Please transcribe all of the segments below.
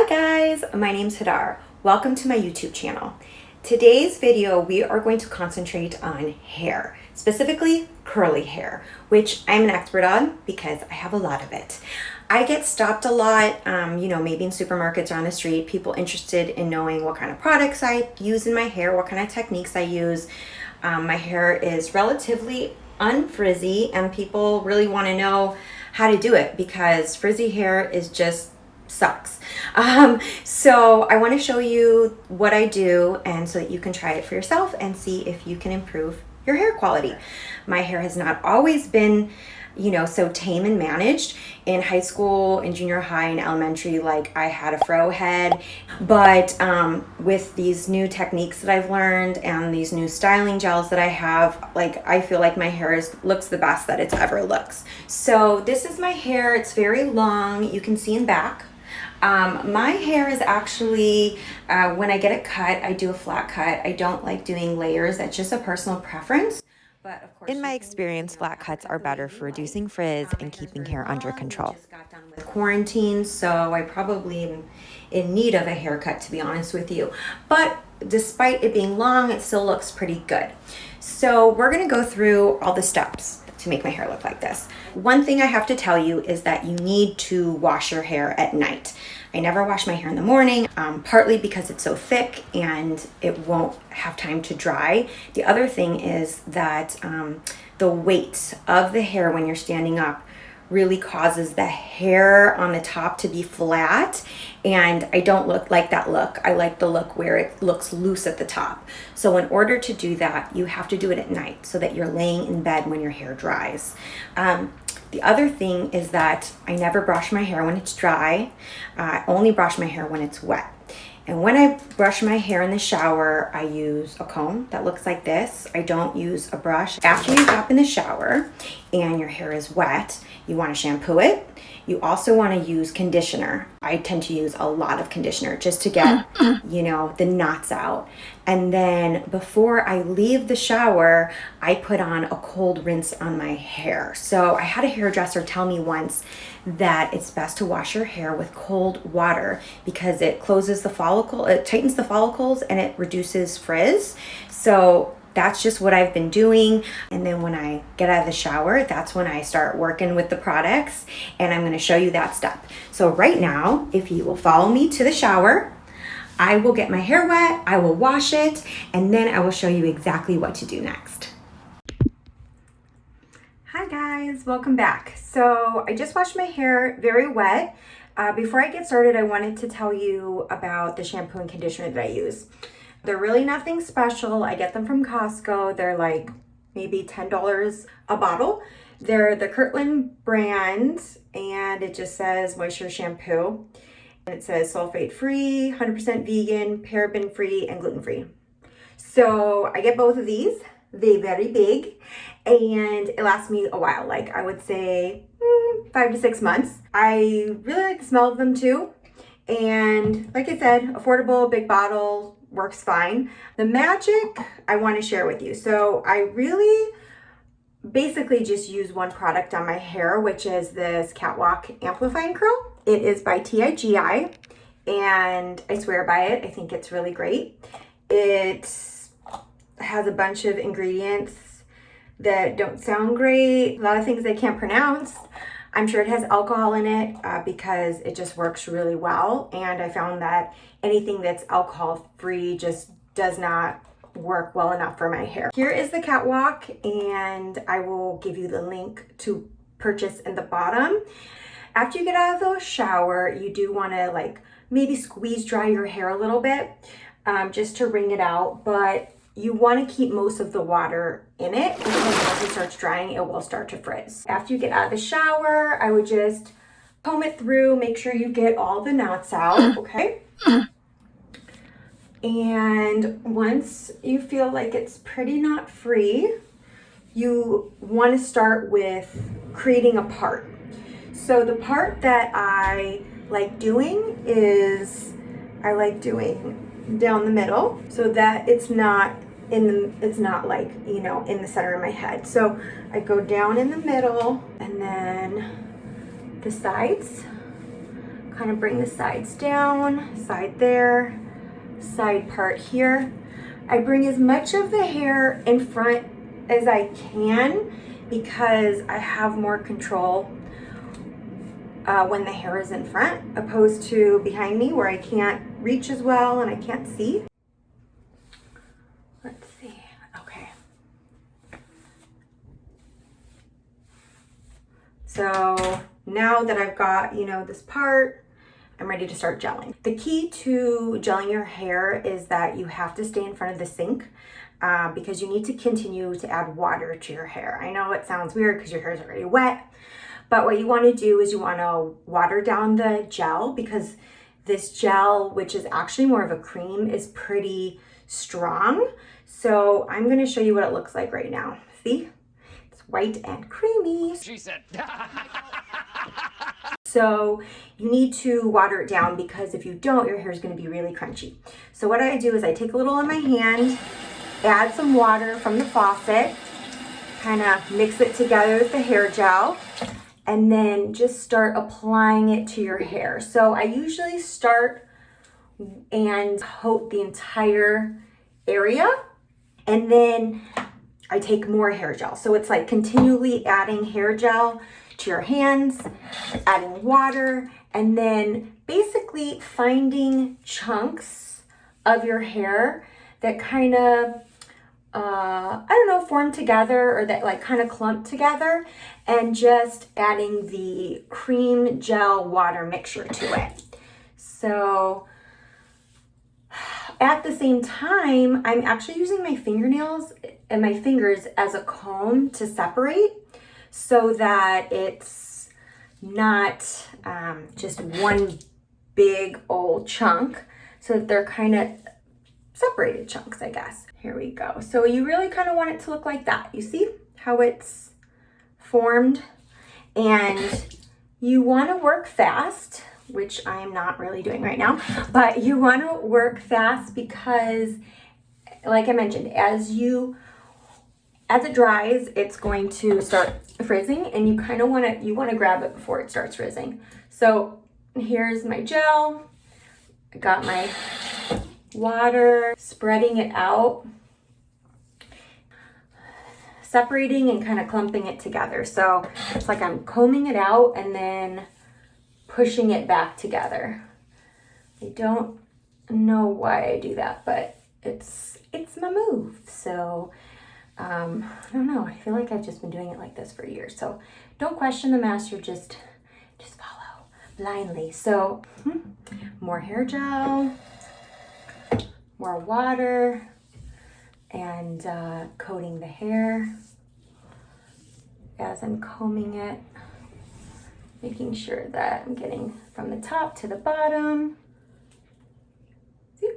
Hi guys, my name's Hadar. Welcome to my YouTube channel. Today's video, we are going to concentrate on hair, specifically curly hair, which I'm an expert on because I have a lot of it. I get stopped a lot, maybe in supermarkets or on the street, people interested in knowing what kind of products I use in my hair, what kind of techniques I use. My hair is relatively unfrizzy and people really want to know how to do it because frizzy hair is just sucks. So I want to show you what I do and so that you can try it for yourself and see if you can improve your hair quality. My hair has not always been, so tame and managed. In high school, in junior high, and elementary, I had a fro head, but with these new techniques that I've learned and these new styling gels that I have, I feel like my hair looks the best that it's ever looks. So this is my hair. It's very long. You can see in back. My hair is actually, when I get it cut, I do a flat cut. I don't like doing layers. That's just a personal preference. But of course, in my experience, flat cuts are better for reducing frizz and keeping hair under control. I just got done with quarantine, so I probably am in need of a haircut, to be honest with you. But despite it being long, it still looks pretty good. So we're going to go through all the steps to make my hair look like this. One thing I have to tell you is that you need to wash your hair at night. I never wash my hair in the morning, partly because it's so thick and it won't have time to dry. The other thing is that the weight of the hair when you're standing up really causes the hair on the top to be flat, and I don't like that look. I like the look where it looks loose at the top. So in order to do that, you have to do it at night so that you're laying in bed when your hair dries. The other thing is that I never brush my hair when it's dry. I only brush my hair when it's wet. And when I brush my hair in the shower, I use a comb that looks like this. I don't use a brush. After you hop in the shower and your hair is wet, you want to shampoo it. You also want to use conditioner. I tend to use a lot of conditioner just to get, the knots out. And then before I leave the shower, I put on a cold rinse on my hair. So I had a hairdresser tell me once that it's best to wash your hair with cold water because it closes the follicle, it tightens the follicles and it reduces frizz. So that's just what I've been doing. And then when I get out of the shower, that's when I start working with the products, and I'm going to show you that step. So right now, if you will follow me to the shower, I will get my hair wet, I will wash it, and then I will show you exactly what to do next. Hi guys, welcome back. So I just washed my hair very wet. Before I get started, I wanted to tell you about the shampoo and conditioner that I use. They're really nothing special. I get them from Costco. They're maybe $10 a bottle. They're the Kirkland brand, and it just says moisture shampoo. And it says sulfate free, 100% vegan, paraben free, and gluten free. So I get both of these. They're very big, and it lasts me a while. I would say 5 to 6 months. I really like the smell of them too. And like I said, affordable, big bottle, works fine. The magic I want to share with you. So I really basically just use one product on my hair, which is this Catwalk Amplifying Curl. It is by TIGI, and I swear by it. I think it's really great. It has a bunch of ingredients that don't sound great, a lot of things I can't pronounce. I'm sure it has alcohol in it because it just works really well. And I found that anything that's alcohol free just does not work well enough for my hair. Here is the Catwalk, and I will give you the link to purchase in the bottom. After you get out of the shower, you do want to maybe squeeze dry your hair a little bit just to wring it out. But you want to keep most of the water in it because once it starts drying, it will start to frizz. After you get out of the shower, I would just comb it through, make sure you get all the knots out, okay? And once you feel like it's pretty knot free, you want to start with creating a part. So the part that I like doing is I like doing down the middle so that it's not in the center of my head. So I go down in the middle and then the sides kind of bring the sides down, side there, side part here. I bring as much of the hair in front as I can because I have more control when the hair is in front opposed to behind me where I can't reach as well and I can't see. Let's see, okay. So now that I've got, you know, this part, I'm ready to start gelling. The key to gelling your hair is that you have to stay in front of the sink because you need to continue to add water to your hair. I know it sounds weird because your hair is already wet, but what you want to do is you want to water down the gel because this gel, which is actually more of a cream, is pretty strong. So I'm going to show you what it looks like right now. See? It's white and creamy. She said. So you need to water it down because if you don't, your hair is going to be really crunchy. So what I do is I take a little in my hand, add some water from the faucet, kind of mix it together with the hair gel, and then just start applying it to your hair. So I usually start and coat the entire area, and then I take more hair gel. So it's like continually adding hair gel to your hands, adding water, and then basically finding chunks of your hair that kind of I don't know, form together or that like kind of clump together, and just adding the cream gel water mixture to it. So at the same time, I'm actually using my fingernails and my fingers as a comb to separate so that it's not just one big old chunk, so that they're kind of separated chunks, I guess. Here we go. So you really kind of want it to look like that. You see how it's formed? And you want to work fast, which I am not really doing right now, but you want to work fast because, like I mentioned, as it dries, it's going to start frizzing, and you kind of want to grab it before it starts frizzing. So here's my gel. I got my water, spreading it out, separating and kind of clumping it together. So it's like I'm combing it out and then pushing it back together. I don't know why I do that, but it's my move. So I don't know. I feel like I've just been doing it like this for years. So don't question the master, just follow blindly. So more hair gel, more water, and coating the hair as I'm combing it, making sure that I'm getting from the top to the bottom. See?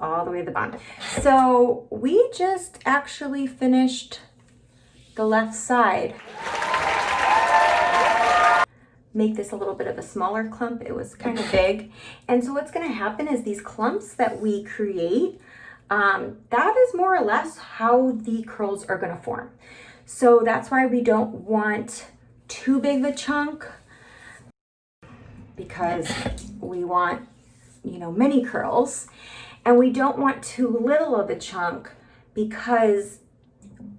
All the way to the bottom. So we just actually finished the left side. Make this a little bit of a smaller clump. It was kind of big. And so what's going to happen is these clumps that we create, that is more or less how the curls are going to form. So that's why we don't want too big of a chunk, because we want, many curls. And we don't want too little of a chunk because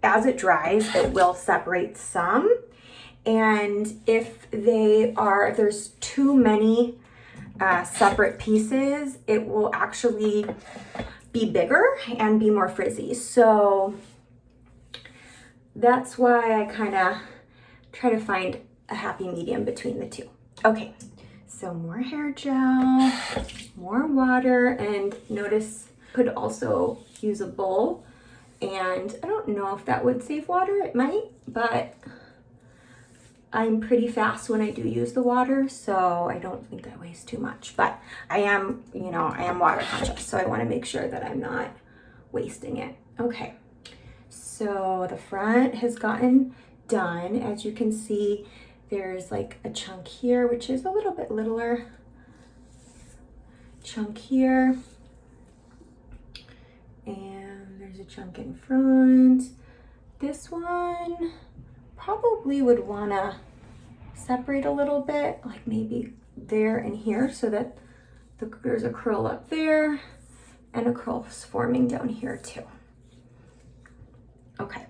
as it dries, it will separate some. And if there's too many separate pieces, it will actually be bigger and be more frizzy. So that's why I kind of try to find a happy medium between the two. Okay, so more hair gel, more water, and notice could also use a bowl. And I don't know if that would save water, it might, but I'm pretty fast when I do use the water, so I don't think I waste too much. But I am water conscious, so I want to make sure that I'm not wasting it. Okay, so the front has gotten done. As you can see, there's like a chunk here, which is a little bit littler. Chunk here. And there's a chunk in front. This one probably would want to separate a little bit, like maybe there and here so that there's a curl up there and a curl forming down here too. Okay,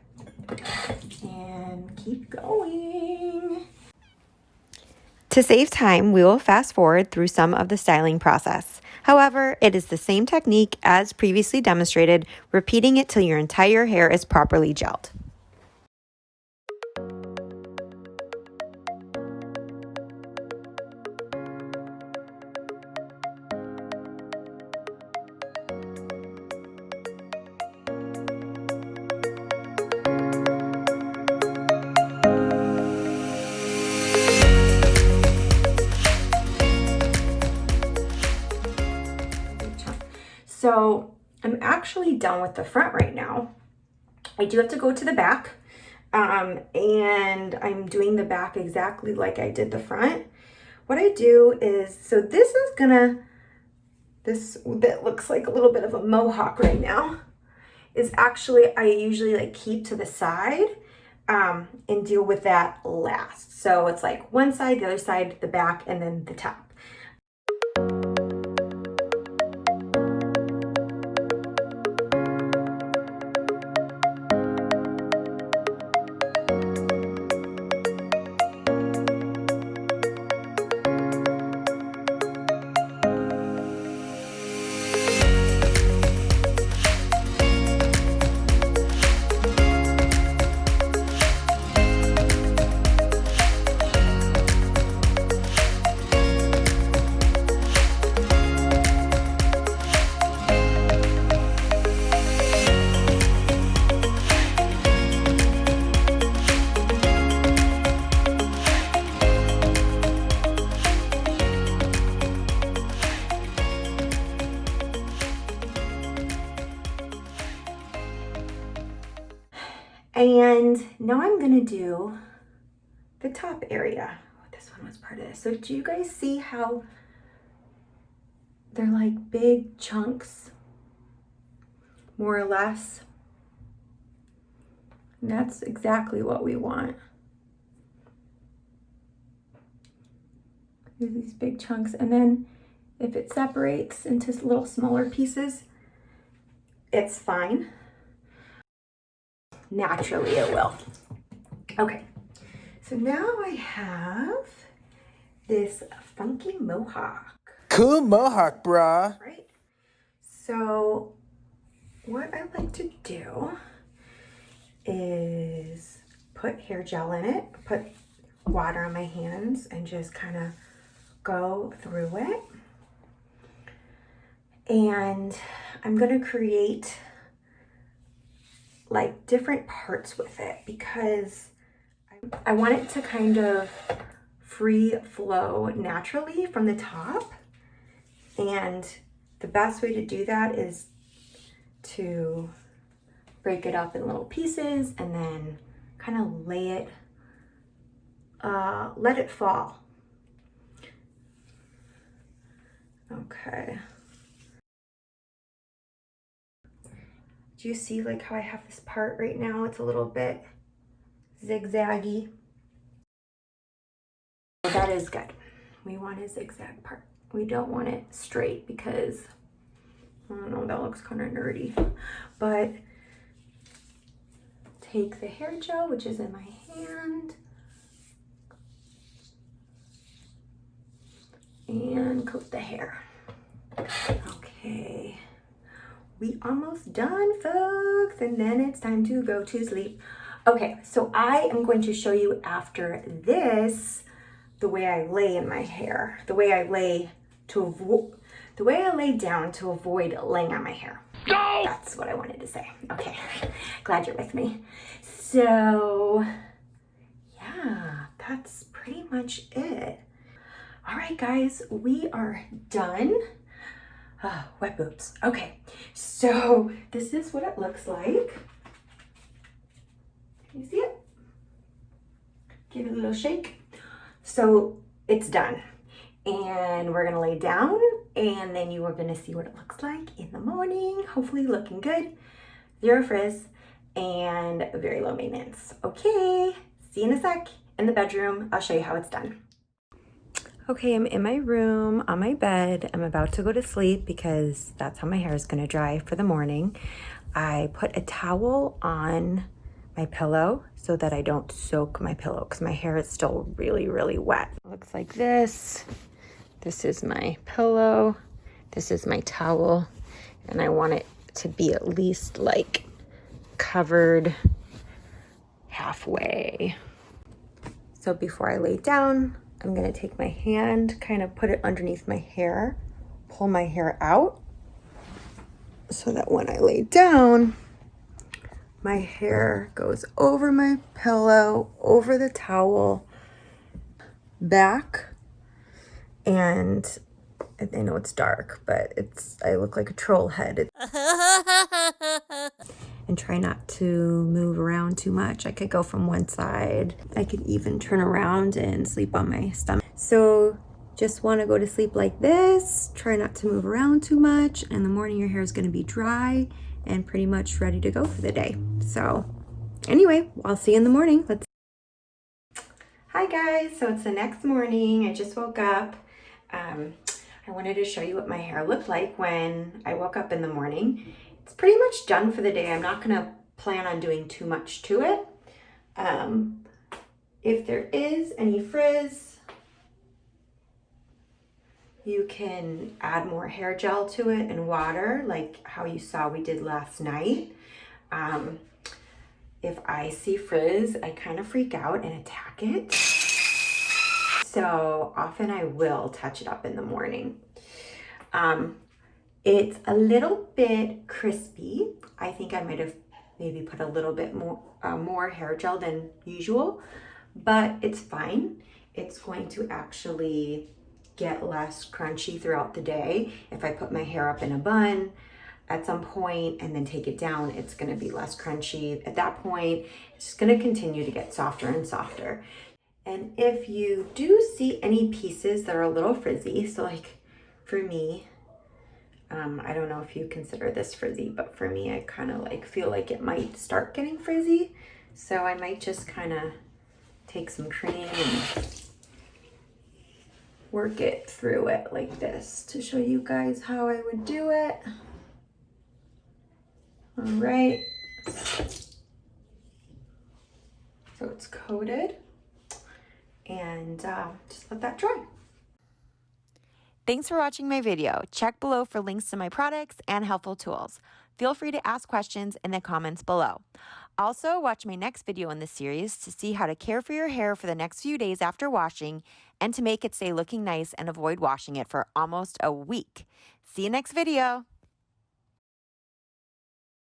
and keep going. To save time, we will fast forward through some of the styling process. However, it is the same technique as previously demonstrated, repeating it till your entire hair is properly gelled. So I'm actually done with the front right now. I do have to go to the back, and I'm doing the back exactly like I did the front. What I do is, so this that looks like a little bit of a mohawk right now, is actually, I usually like keep to the side and deal with that last. So it's like one side, the other side, the back, and then the top. And now I'm gonna do the top area. This one was part of this. So do you guys see how they're like big chunks, more or less? And that's exactly what we want. These big chunks. And then if it separates into little smaller pieces, it's fine. Naturally it will. Okay, so now I have this funky mohawk. Cool mohawk, brah. Right? So what I like to do is put hair gel in it, put water on my hands and just kind of go through it. And I'm gonna create like different parts with it because I want it to kind of free flow naturally from the top. And the best way to do that is to break it up in little pieces and then kind of lay it, let it fall. Okay. Do you see like how I have this part right now? It's a little bit zigzaggy. So that is good. We want a zigzag part. We don't want it straight because, I don't know, that looks kind of nerdy. But take the hair gel, which is in my hand, and coat the hair. Okay. We almost done, folks, and then it's time to go to sleep. Okay, so I am going to show you after this the way I lay in my hair, the way I lay down to avoid laying on my hair. No! That's what I wanted to say. Okay, glad you're with me. So, yeah, that's pretty much it. All right, guys, we are done. Wet boobs. Okay, so this is what it looks like. Can you see it? Give it a little shake. So it's done. And we're gonna lay down and then you are gonna see what it looks like in the morning. Hopefully looking good. Zero frizz and very low maintenance. Okay, see you in a sec in the bedroom. I'll show you how it's done. Okay, I'm in my room on my bed. I'm about to go to sleep because that's how my hair is going to dry for the morning. I put a towel on my pillow so that I don't soak my pillow because my hair is still really, really wet. It looks like this. This is my pillow. This is my towel. And I want it to be at least like covered halfway. So before I lay down, I'm gonna take my hand, kind of put it underneath my hair, pull my hair out so that when I lay down, my hair goes over my pillow, over the towel, back, and I know it's dark, but I look like a troll head. And try not to move around too much. I could go from one side. I could even turn around and sleep on my stomach. So just want to go to sleep like this. Try not to move around too much. In the morning, your hair is going to be dry and pretty much ready to go for the day. So anyway, I'll see you in the morning. Hi guys, so it's the next morning. I just woke up. I wanted to show you what my hair looked like when I woke up in the morning. It's pretty much done for the day. I'm not gonna plan on doing too much to it. If there is any frizz, you can add more hair gel to it and water, like how you saw we did last night. If I see frizz, I kind of freak out and attack it. So often I will touch it up in the morning. It's a little bit crispy. I think I might have maybe put a little bit more hair gel than usual, but it's fine. It's going to actually get less crunchy throughout the day. If I put my hair up in a bun at some point and then take it down, it's gonna be less crunchy. At that point, it's just gonna continue to get softer and softer. And if you do see any pieces that are a little frizzy, so like for me, I don't know if you consider this frizzy, but for me, I kind of like feel like it might start getting frizzy. So I might just kind of take some cream and work it through it like this to show you guys how I would do it. All right. So it's coated and just let that dry. Thanks for watching my video. Check below for links to my products and helpful tools. Feel free to ask questions in the comments below. Also, watch my next video in this series to see how to care for your hair for the next few days after washing and to make it stay looking nice and avoid washing it for almost a week. See you next video.